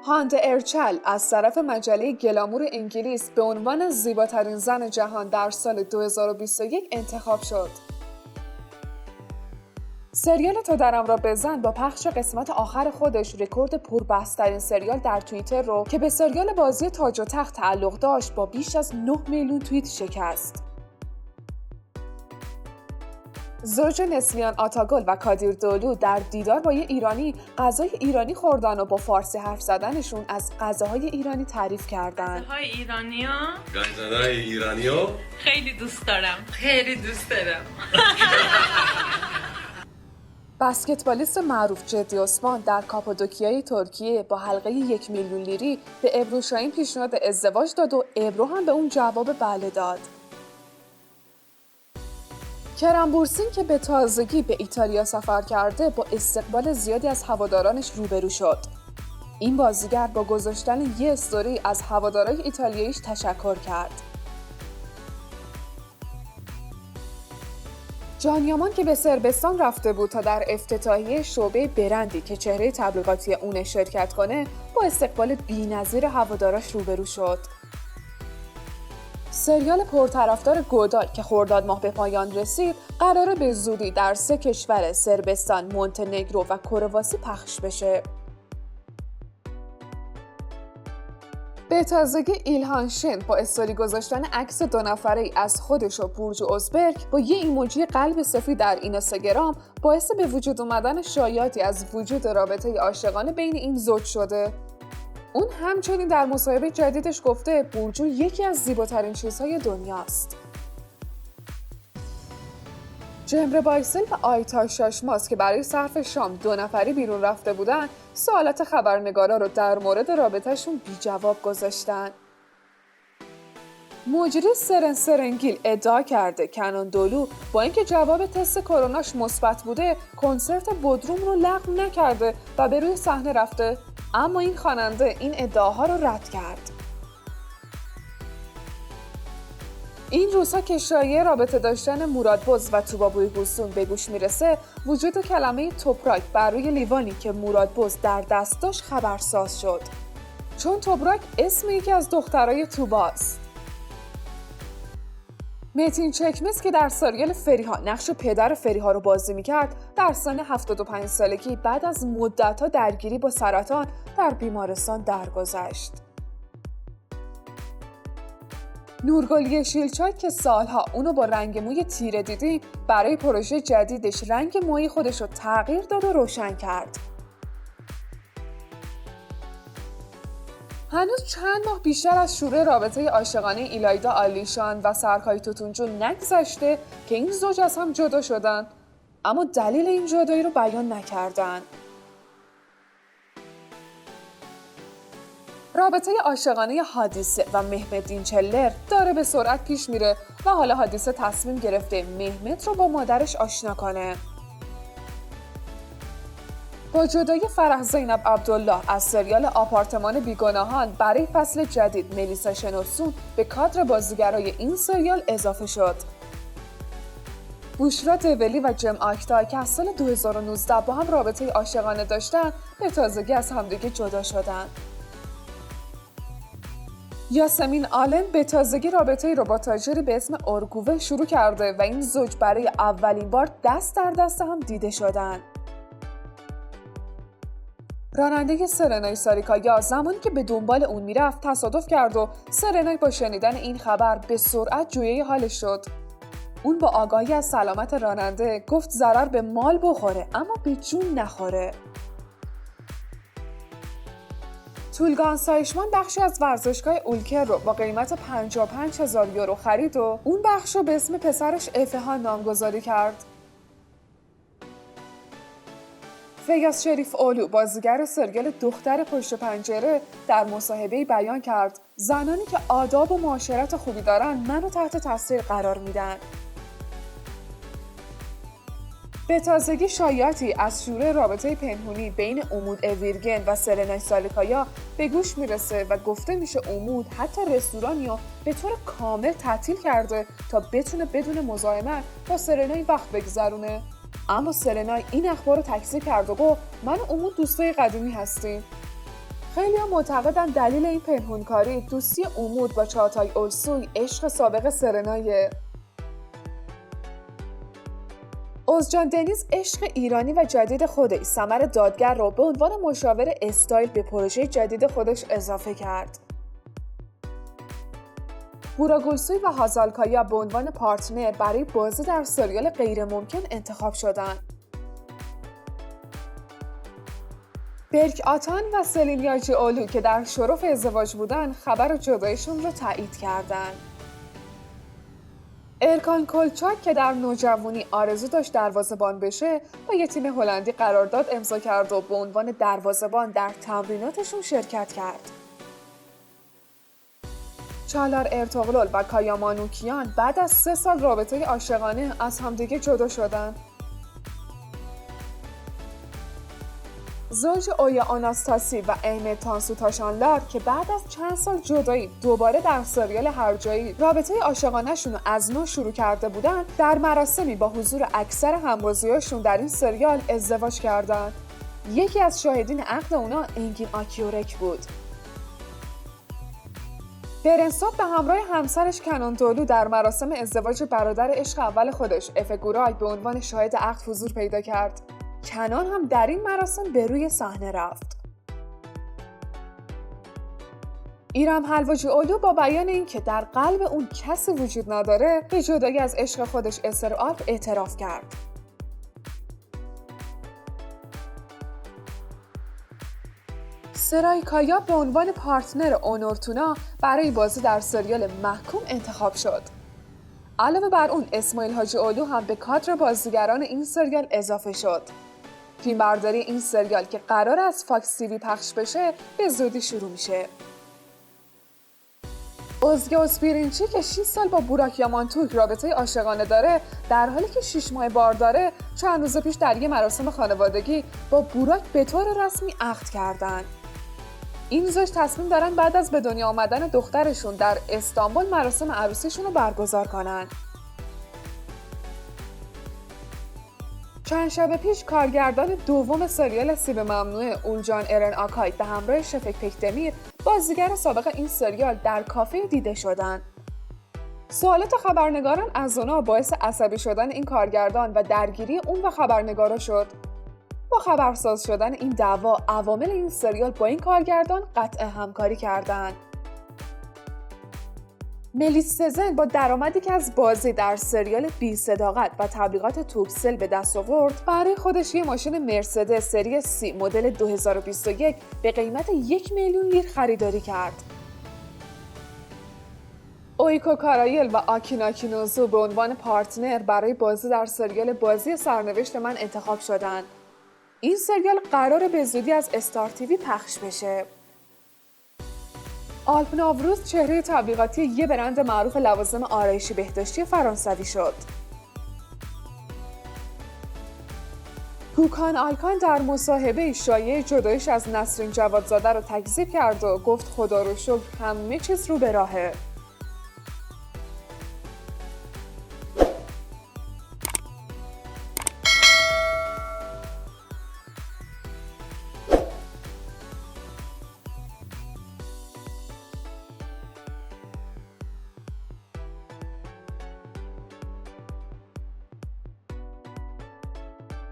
هانده ارچل از طرف مجله گلامور انگلیس به عنوان زیباترین زن جهان در سال 2021 انتخاب شد. سریال تو درم را بزن با پخش قسمت آخر خودش رکورد پربحث‌ترین سریال در توییتر رو که به سریال بازی تاج و تخت تعلق داشت با بیش از 9 میلیون توییت شکست. زوج نسلیان آتاگل و کادیر دولو در دیدار با یه ایرانی غذای ایرانی خوردن و با فارسی حرف زدنشون از غذاهای ایرانی تعریف کردن. غذاهای ایرانی‌ها؟ غذاهای ایرانی‌ها؟ خیلی دوست دارم. خیلی دوست دارم. بسکتبالیست معروف جدی عثمان در کاپادوکیای ترکیه با حلقه 1 میلیون لیری به ابرو شاهین پیشنهاد ازدواج داد و ابرو هم به اون جواب بله داد. کرم بورسین که به تازگی به ایتالیا سفر کرده با استقبال زیادی از هوادارانش روبرو شد. این بازیگر با گذاشتن یه استوری از هوادارهای ایتالیاییش تشکر کرد. جان یامان که به صربستان رفته بود تا در افتتاحیه شعبه برندی که چهره تبلیغاتی اون شرکت کنه با استقبال بی‌نظیر هواداراش روبرو شد. سریال پرطرفدار گودال که خرداد ماه به پایان رسید قراره به زودی در 3 کشور صربستان، مونتنگرو و کرواسی پخش بشه. به تازگی ایلهان شن با استوری گذاشتن عکس 2 نفره‌ای از خودش و برج اوزبرگ با یه ایموجی قلب سفید در اینستاگرام باعث به وجود اومدن شایعاتی از وجود رابطه عاشقانه بین این زوج شده. اون همچنین در مصاحبه جدیدش گفته برجو یکی از زیباترین چیزهای دنیاست. جمره بایسل و آیتا شاشماس که برای صرف شام 2 نفری بیرون رفته بودن سوالات خبرنگارا رو در مورد رابطهشون بی جواب گذاشتن. مجری سرن سرنگیل ادعا کرده کنان دولو با اینکه جواب تست کروناش مثبت بوده کنسرت بودروم رو لغو نکرده و به روی صحنه رفته، اما این خواننده این ادعاها رو رد کرد. این روزها که شایعه رابطه داشتن مرادباز و توبابوی حسون به گوش میرسه، وجود کلمه توپراک بر روی لیوانی که مرادباز در دست داشت خبرساز شد، چون توپراک اسم یکی از دخترای توباست. متین چکمز که در سریال فریها نقش پدر فریها رو بازی میکرد در سن 75 سالگی بعد از مدت‌ها درگیری با سرطان در بیمارستان درگذشت. نورگل یشیلچای که سالها اونو با رنگ موی تیره دیدیم برای پروژه جدیدش رنگ موی خودش رو تغییر داد و روشن کرد. هنوز چند ماه بیشتر از شروع رابطه عاشقانه ایلایدا آلیشان و سرکای توتونجون نگذشته که این زوج از هم جدا شدن، اما دلیل این جدایی رو بیان نکردن. رابطه عاشقانه حادثه و مهمت چلر داره به سرعت پیش میره و حالا حادثه تصمیم گرفته مهمت رو با مادرش آشنا کنه. با جدای فرح زینب عبدالله از سریال آپارتمان بیگناهان برای فصل جدید ملیسا شنوسون به کادر بازیگرای این سریال اضافه شد. بوشرا دولی و جم آکتا که از سال 2019 با هم رابطه عاشقانه داشتن به تازگی از همدیگه جدا شدن. یاسمین آلن به تازگی رابطه‌ای رو با تاجری به اسم اورگووه شروع کرده و این زوج برای اولین بار دست در دست هم دیده شدن. راننده سرنای ساریکایا زمانی که به دنبال اون میرفت تصادف کرد و سرنای با شنیدن این خبر به سرعت جویه حالش شد. اون با آگاهی از سلامت راننده گفت ضرر به مال بخوره اما به جون نخوره. تولگان سایشمان بخشی از ورزشگاه اولکر رو با قیمت 55,000 یورو خرید و اون بخش رو به اسم پسرش افها نامگذاری کرد. فیاض شریف اولو بازیگر سریال دختر پشت پنجره در مصاحبه‌ای بیان کرد زنانی که آداب و معاشرت خوبی دارن منو تحت تاثیر قرار میدن. به تازگی شایعاتی از شروع رابطه پنهونی بین امود اویرگن و سرنای سالیکایا به گوش میرسه و گفته میشه امود حتی رستورانی رو به طور کامل تعطیل کرده تا بتونه بدون مزاحمت با سرنای وقت بگذرونه. اما سرنای این اخبار رو تکذیب کرد و گفت من و امود دوستای قدیمی هستیم. خیلی معتقدن دلیل این پنهونکاری دوستی امود با چاغاتای اولسوی، عشق سابق سرنایه. اوزجان دنیز عشق ایرانی و جدید خودش، ثمر دادگر را به عنوان مشاور استایل به پروژه جدید خودش اضافه کرد. بورا گلسوی و هازالکایا به عنوان پارتنر برای بازی در سریال غیرممکن انتخاب شدند. برک آتان و سلین یاجی‌اولو که در شرف ازدواج بودن، خبر جداییشون رو تایید کردند. ارکان کولچاک که در نوجوانی آرزو داشت دروازه‌بان بشه، با یک تیم هلندی قرارداد امضا کرد و به عنوان دروازه‌بان در تمریناتشون شرکت کرد. چالار ارتغرل و کایا مانوکیان بعد از 3 سال رابطه عاشقانه از همدیگه جدا شدن. زوج اویا آناستاسی و احمد تانسو تاشانلار که بعد از چند سال جدایی دوباره در سریال هرجایی رابطه عاشقانه‌شون رو از نو شروع کرده بودن، در مراسمی با حضور اکثر همبازیاشون در این سریال ازدواج کردند. یکی از شاهدین عقد اونا انگین آکیورک بود. برنسوت به همراه همسرش کنان دولو در مراسم ازدواج برادر عشق اول خودش افگورای به عنوان شاهد عقد حضور پیدا کرد. کنان هم در این مراسم به روی صحنه رفت. ایرم حلواجی‌اولو با بیان اینکه در قلب اون کسی وجود نداره، به جدایی از عشق خودش اسر آلپ اعتراف کرد. سرای کایا به عنوان پارتنر اونورتونا برای بازی در سریال محکوم انتخاب شد. علاوه بر اون اسماعیل حاجی‌اولو هم به کادر بازیگران این سریال اضافه شد. فیلمبرداری این سریال که قرار از فاکس تیوی پخش بشه به زودی شروع میشه. اوزگه اسپیرینچی که 6 سال با بوراک یامانتوک رابطه عاشقانه داره، در حالی که 6 ماه بار داره، چند روز پیش در یه مراسم خانوادگی با بوراک به طور رسمی عقد کردن. این زوج تصمیم دارن بعد از به دنیا آمدن دخترشون در استانبول مراسم عروسیشون رو برگزار کنن. چند شب پیش کارگردان دوم سریال سیب ممنوعه اولجان ارن آکای به همراه شفق پکدمیر، بازیگر سابق این سریال، در کافه دیده شدند. سوالات خبرنگاران از اونا باعث عصبی شدن این کارگردان و درگیری اون و خبرنگارا شد. با خبرساز شدن این دعوا، عوامل این سریال با این کارگردان قطع همکاری کردند. ملیس سزن با درآمدی که از بازی در سریال بی صداقت و تبلیغات توکسل به دست آورد، برای خودش یه ماشین مرسدس سری سی مدل 2021 به قیمت 1 میلیون لیر خریداری کرد. اویکو کارایل و آکین آکینوزو به عنوان پارتنر برای بازی در سریال بازی سرنوشت من انتخاب شدند. این سریال قراره به زودی از استار تیوی پخش بشه. آلپ ناوروز چهره تبلیغاتی یه برند معروف لوازم آرایشی بهداشتی فرانسوی شد. گوکان آلکان در مصاحبه شایعه جداییش از نسرین جوادزاده رو تکذیب کرد و گفت خدا رو شکر همه چیز رو به راهه.